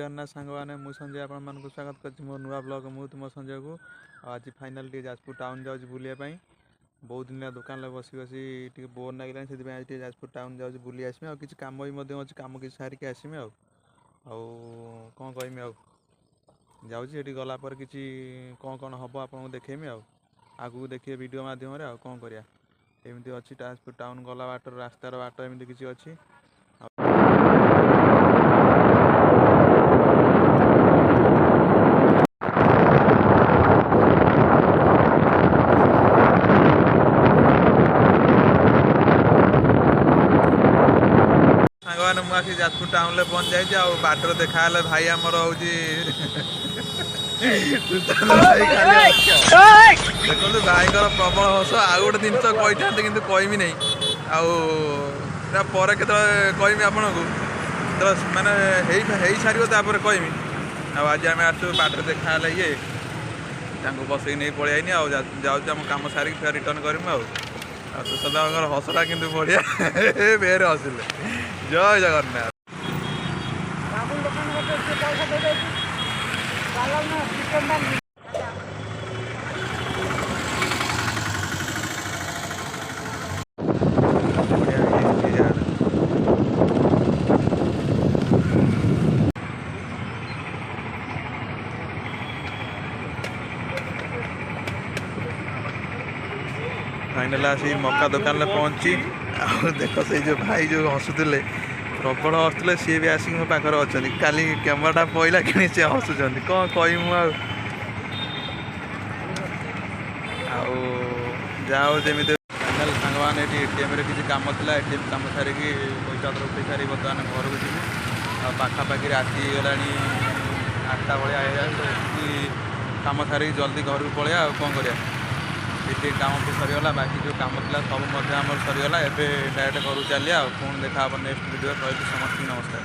जगन्नाथ सांगवाने मु संजय आपण मानक स्वागत कर मो नुआ ब्लॉग मु तुम संजय को आज फाइनल टी जाजपुर टाउन जाऊँ बुलाया बहुत दिन दुकान बसी बसी टे बोर लगे से जाजपुर टाउन जाऊँ बुली आसमी आ किसी कम भी अच्छी कम किसी सारिक आसमी कौन कहमी जाऊँगी गलापर किसी कौन कौन हम आपको देखेमी आगू देखिए वीडियो मध्यम कौन करा एमती अच्छी जाजपुर टाउन गला बाटर रास्तार बाट एमती किसी अच्छी सागर मुझे जाजपुर टाउन में पहुँच जाए बाटर देखा भाई आमर हूँ देखो भाई प्रबल हस आउ गोटे जिन कही था कि कहमी नहीं आपर के कहमी आपन को मानने सारे कहमी आज आम आसु बाटर देखा ये बसई नहीं पलि आईनी जाऊँ कम सारिक फिर रिटर्न करमु सुशा हसटा कि बढ़िया बेर हसिले जय जगन्नाथ फाइनल आसी मक्का दुकान में पहुँची देख से जो भाई जो हसुले प्रबल हसुले सी भी आसिक मो पाखे अच्छा काली कैमेराटा पड़ा कि सी हसुँच कौन कहमु जाओ जमी फाइनाल सांग मैंने एटीएम किसी कम था एटीएम कम सारिक पैसा उठे सारी बर्तमान घर को जी पाखापाखि राति गला 8टा भाया कम सारिक जल्दी घर को पलैया कौन करा ये काम तो सरीगला बाकी जो कम था सब आम सरीगला एवं डायरेक्ट घर चलिए पुणी देखा नेक्स्ट वीडियो रही समस्त नमस्कार।